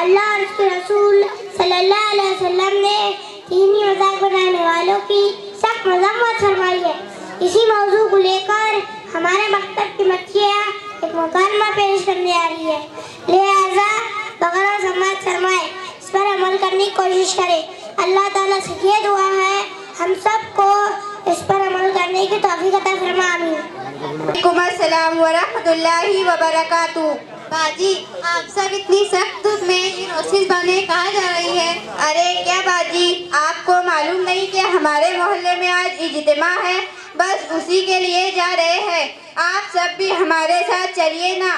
अल्लाह और उसके रसूल सल्लल्लाहु अलैहि वसल्लम ने दीनी मजाक बनाने वालों की सख्त मज़म्मत फरमाई है। इसी मौजू को लेकर हमारे मकतब की बच्चियाँ एक मुकदमा पेश करने आ रही है। लिहाजा बगैर समाज फरमाए इस पर अमल करने की कोशिश करें। अल्लाह ताला से ये दुआ है हम सबको इस पर अमल करने की तौफीक अता फरमा। आमीन। वालेकुम अस्सलाम व रहमतुल्लाहि व बरकातुहू। बाजी, आप सब इतनी सख्त धूप में इन ओसिस बने कहाँ जा रही है? अरे क्या बाजी, आपको मालूम नहीं कि हमारे मोहल्ले में आज इज्तिमा है, बस उसी के लिए जा रहे हैं। आप सब भी हमारे साथ चलिए ना।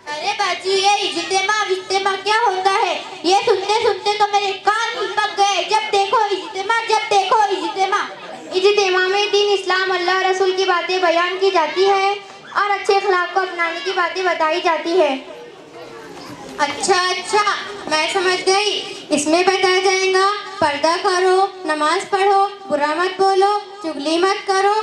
अरे बाजी, ये इज्तिमा क्या होता है? ये सुनते सुनते तो मेरे कान ही पक गए। जब देखो इज्तिमा, जब देखो इज्तिमा। इज्तिमा में दीन, इस्लाम, अल्लाह रसूल की बातें बयान की जाती है और अच्छे अखलाक को अपनाने की बातें बताई जाती है। अच्छा, मैं समझ गई। इसमें बताया जाएगा पर्दा करो, नमाज पढ़ो, बुरा मत बोलो, चुगली मत करो।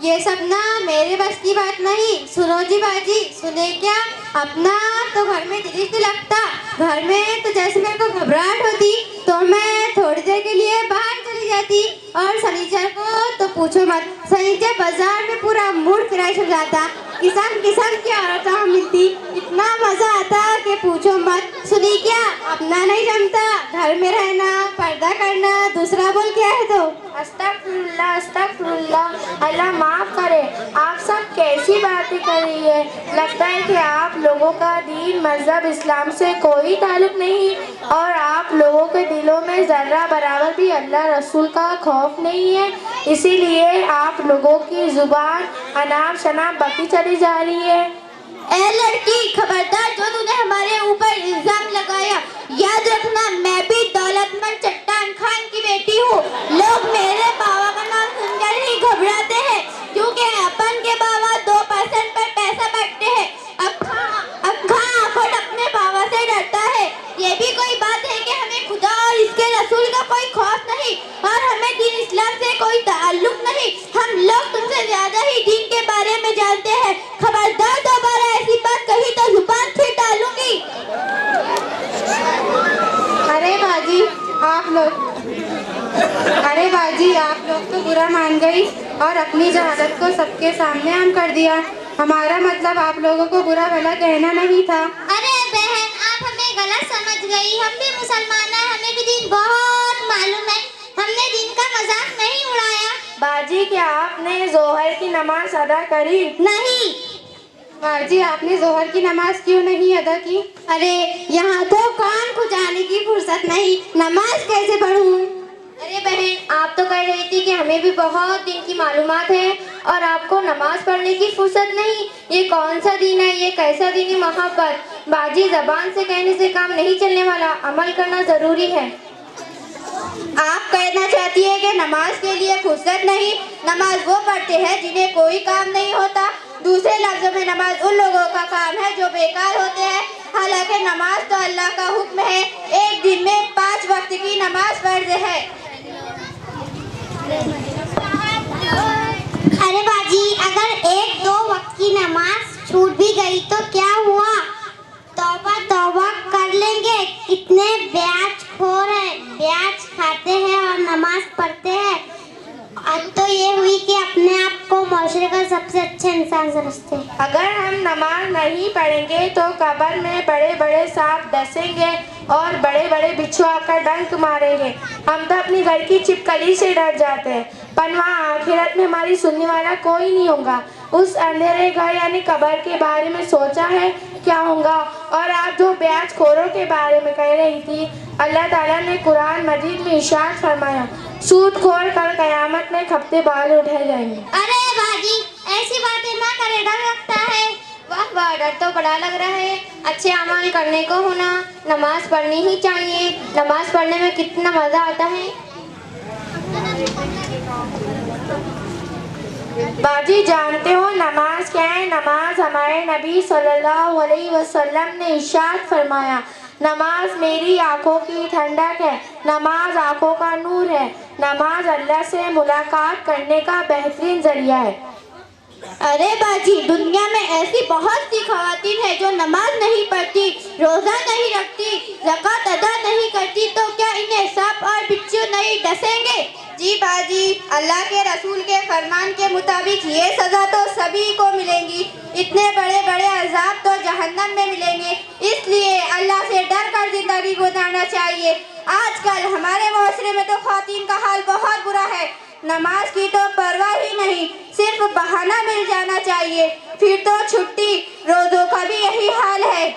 ये सब ना मेरे बस की बात नहीं। सुनो जी बाजी, सुने क्या? अपना तो घर में दिल लगता, घर में तो जैसे मेरे को घबराहट होती तो मैं थोड़ी देर के लिए बाहर चली जाती, और शनिचर को तो पूछो मत, शनिचर बाजार में पूरा मूड फ्रेश हो जाता। किस्म किस्म की औरतें मिलती, इतना मजा आता कि पूछो मत। सुनी क्या? अपना नहीं जमता, घर में रहना, पर्दा करना, दूसरा बोल क्या है तो अस्तगफिरुल्लाह, अस्तगफिरुल्लाह। अल्लाह माफ करे। आप सब कैसी बातें कर रही है? लगता है कि आप लोगों का दीन, मजहब, इस्लाम से कोई ताल्लुक नहीं, और आप लोगों के दिलों में जर्रा बराबर भी अल्लाह रसूल का खौफ नहीं है। इसीलिए आप लोगों की जुबान अनाप शनाप बकी चली जा रही है। ए लड़की, खबरदार जो तूने हमारे ऊपर इल्जाम लगाया। याद रखना, मैं भी दौलतमंद चट्टान खान की बेटी हूँ। लोग मेरे बाबा का नाम सुनकर ही घबराते हैं, क्योंकि अपन के बाबा 2% पर पैसा बांटते हैं। अक्खा अपने बाबा से डरता है। ये भी कोई बात है कि हमें खुदा और इसके रसूल का कोई खौफ नहीं, और हमें दीन इस्लाम से कोई ताल्लुक नहीं। हम लोग तुमसे ज्यादा ही दीन के बारे में जानते हैं। खबरदार दोबारा ऐसी बात कही तो जुबान से डालूंगी। अरे बाजी, आप लोग तो बुरा मान गई और अपनी जहालत को सबके सामने आम कर दिया। हमारा मतलब आप लोगों को बुरा भला कहना नहीं था। अरे बहन, आप हमें गलत समझ गई। हम भी मुसलमान हैं, हमें भी दीन बहुत मालूम है। हमने दीन का मजाक नहीं उड़ाया। बाजी, क्या आपने जोहर की नमाज अदा करी? नहीं। बाजी, आपने जोहर की नमाज क्यों नहीं अदा की? अरे यहाँ तो कान खुजाने की फुर्सत नहीं, नमाज कैसे पढ़ूं? अरे बहन, आप तो कह रही थी कि हमें भी बहुत दिन की मालूमात है और आपको नमाज पढ़ने की फुर्सत नहीं। ये कौन सा दीन है? ये कैसा दीनी मोहब्बत? बाजी, जबान से कहने से काम नहीं चलने वाला, अमल करना जरूरी है। आप कहना चाहती है कि नमाज के लिए फुर्सत नहीं? नमाज वो पढ़ते हैं जिन्हें कोई काम नहीं होता। दूसरे लफ्जों में नमाज उन लोगों का काम है जो बेकार होते हैं। हालांकि नमाज तो अल्लाह का हुक्म है। एक दिन में 5 वक्त की नमाज फर्ज है। अरे बाजी, अगर 1-2 वक्त की नमाज छूट भी गई तो क्या हुआ? तौबा तौबा कर लेंगे। कितने ब्याज खोर हैं, ब्याज खाते हैं और नमाज पढ़ते हैं। आज तो ये हुई कि अपने आप को माशरे का सबसे अच्छा इंसान समझते हैं। अगर हम नमाज नहीं पढ़ेंगे तो कब्र में बड़े बड़े सांप डसेंगे और बड़े बड़े बिच्छू आकर डंक मारेंगे। हम तो अपनी घर की छिपकली से डर जाते हैं, पर वहाँ आखिरत में हमारी सुनने वाला कोई नहीं होगा। उस अंधेरे घर यानी कब्र के बारे में सोचा है क्या होगा? और आप जो ब्याज खोरों के बारे में कह रही थी, अल्लाह ताला ने कुरान मजीद में इरशाद फरमाया, सूद खोर कल कयामत में खपते बाल उठाए जाएंगे। अरे बाजी, ऐसी बातें ना करे, डर लगता है। वाह वाह, डर तो बड़ा लग रहा है। अच्छे अमल करने को होना, नमाज पढ़नी ही चाहिए। नमाज पढ़ने में कितना मजा आता है। बाजी, जानते हो नमाज क्या है? नमाज हमारे नबी सल्लल्लाहु अलैहि वसल्लम ने इरशाद फरमाया, नमाज मेरी आंखों की ठंडक है, नमाज आंखों का नूर है, नमाज अल्लाह से मुलाकात करने का बेहतरीन जरिया है। अरे बाजी, दुनिया में ऐसी बहुत सी खवातीन है जो नमाज नहीं पढ़ती, रोजा नहीं रखती, ज़कात बाजी, अल्लाह के रसूल के फरमान के मुताबिक ये सज़ा तो सभी को मिलेंगी। इतने बड़े बड़े अज़ाब तो जहन्नम में मिलेंगे। इसलिए अल्लाह से डर कर ज़िंदगी गुजारना चाहिए। आजकल हमारे माशरे में तो ख़वातीन का हाल बहुत बुरा है। नमाज की तो परवाह ही नहीं, सिर्फ बहाना मिल जाना चाहिए, फिर तो छुट्टी। रोज़ों का भी यही हाल है।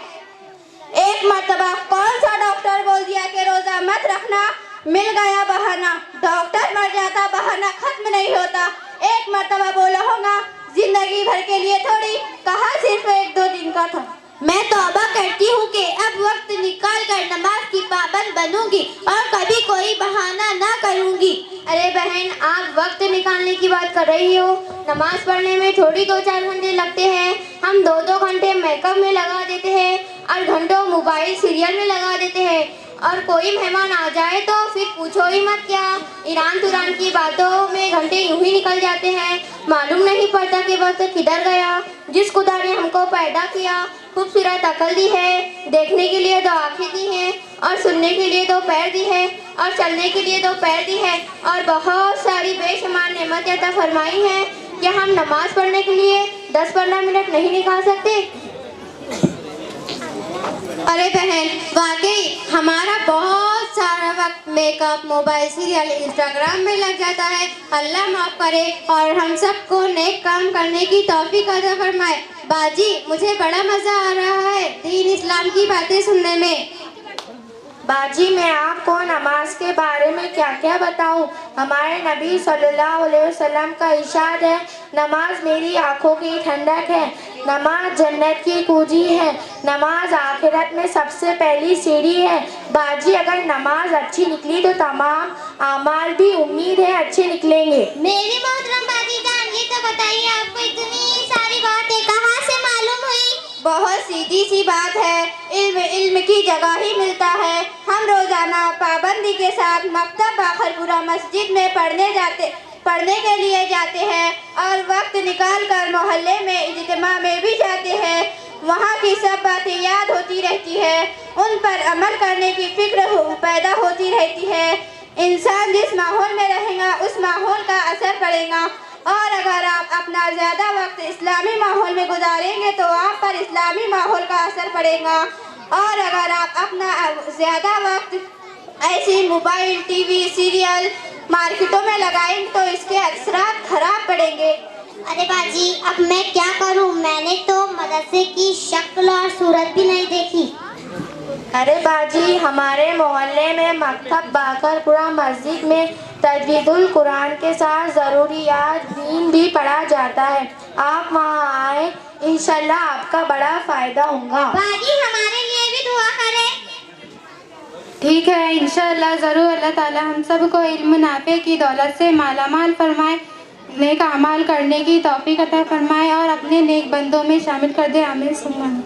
एक मर्तबा कौन सा डॉक्टर बोल दिया कि रोज़ा मत रखना, मिल गया बहाना। डॉक्टर मर जाता, बहाना खत्म नहीं होता। एक मर्तबा बोला होगा, जिंदगी भर के लिए थोड़ी, कहा सिर्फ 1-2 दिन का था। मैं तौबा करती हूँ कि अब वक्त निकाल कर नमाज की पाबंद बनूंगी और कभी कोई बहाना ना करूंगी। अरे बहन, आप वक्त निकालने की बात कर रही हो? नमाज पढ़ने में थोड़ी 2-4 घंटे लगते हैं। हम 2-2 घंटे मेकअप में लगा देते हैं और घंटों मोबाइल सीरियल में लगा देते हैं। और कोई मेहमान आ जाए तो फिर पूछो ही मत क्या, ईरान तुरान की बातों में घंटे यूं ही निकल जाते हैं। मालूम नहीं पड़ता कि वक्त किधर गया। जिस खुदा ने हमको पैदा किया, खूबसूरत अकल दी है, देखने के लिए 2 आँखें दी हैं और सुनने के लिए 2 पैर दी है और चलने के लिए 2 पैर दी है और बहुत सारी बेशुमार नेमतें अता फरमाई हैं, क्या हम नमाज पढ़ने के लिए 10-15 मिनट नहीं निकाल सकते? अरे बहन, वाकई हमारा बहुत सारा वक्त मेकअप, मोबाइल, सीरियल, इंस्टाग्राम में लग जाता है। अल्लाह माफ़ करे और हम सबको नेक काम करने की तौफीक अता फरमाए। बाजी, मुझे बड़ा मज़ा आ रहा है दीन इस्लाम की बातें सुनने में। बाजी, मैं आपको नमाज के बारे में क्या क्या बताऊं। हमारे नबी सल्लल्लाहु अलैहि वसल्लम का इरशाद है, नमाज मेरी आंखों की ठंडक है, नमाज जन्नत की कुंजी है, नमाज आखिरत में सबसे पहली सीढ़ी है। बाजी, अगर नमाज अच्छी निकली तो तमाम आमाल भी उम्मीद है अच्छे निकलेंगे। मेरी मोहतरम बाजी जान, ये तो बताइए, आपको इतनी सारी बातें कहाँ से मालूम हुई? बहुत सीधी सी बात है, इल्म की जगह ही मिलता है। हम रोजाना पाबंदी के साथ मकतब आखिरपुरा मस्जिद में पढ़ने के लिए जाते हैं और वक्त निकाल कर मोहल्ले में इज्तिमा में भी जाते हैं। वहाँ की सब बातें याद होती रहती है, उन पर अमल करने की फिक्र पैदा होती रहती है। इंसान जिस माहौल में रहेगा उस माहौल का असर पड़ेगा, और अगर आप अपना ज़्यादा वक्त इस्लामी माहौल में गुजारेंगे तो आप पर इस्लामी माहौल का असर पड़ेगा, और अगर आप अपना ज़्यादा वक्त ऐसे मोबाइल, टीवी, सीरियल, मार्केटों में लगाएंगे तो इसके असरात खराब पड़ेंगे। अरे बाजी, अब मैं क्या करूं? मैंने तो मदरसे की शक्ल और सूरत भी नहीं देखी। अरे बाजी, हमारे मोहल्ले में मकतब बाकरपुरा मस्जिद में तजवीदुल कुरान के साथ ज़रूरियात दीन भी पढ़ा जाता है। आप वहाँ आए, इंशाल्लाह आपका बड़ा फ़ायदा होगा। बाजी, हमारे लिए भी दुआ करें। ठीक है, इंशाअल्लाह ज़रूर। अल्लाह ताला हम सबको इल्म नाफ़े की दौलत से मालामाल फरमाए, नेक अमाल करने की तौफीक अता फरमाए और अपने नेक बंदों में शामिल कर दे। आमीन सुम्मा आमीन।